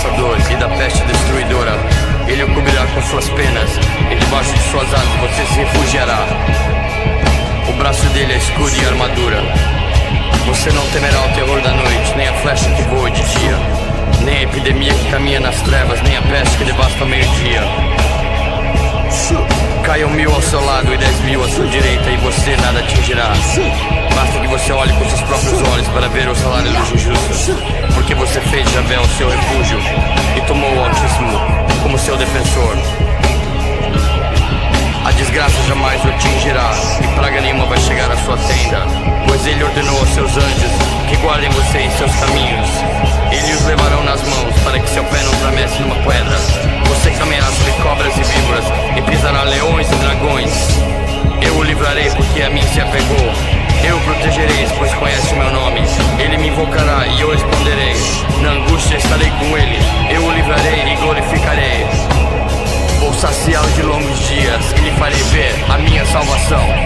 caçador e da peste destruidora. Ele o cobrirá com suas penas, e debaixo de suas asas você se refugiará. O braço dele é escudo e armadura. Você não temerá o terror da noite, nem a flecha que voa de dia, nem a epidemia que caminha nas trevas, nem a peste que devasta ao meio-dia. Caiam 1000 ao seu lado e 10.000 à sua direita, e você nada atingirá. Basta que você olhe com seus próprios olhos para ver o salário dos injustos, porque você fez de Javé o seu refúgio e tomou o Altíssimo como seu defensor. A desgraça jamais o atingirá, e praga nenhuma vai chegar à sua tenda, pois ele ordenou aos seus anjos que guardem você em seus caminhos. Eles os levarão nas mãos, para que seu pé não tramece numa pedra. Você caminhará sobre cobras e víboras, e pisará leões e dragões. Eu o livrarei, porque a mim se apegou. Eu o protegerei, pois conhece o meu nome. Ele me invocará e eu responderei. Na angústia estarei com ele. Eu o livrarei e glorificarei. Vou saciá-lo de longos dias e lhe farei ver a minha salvação.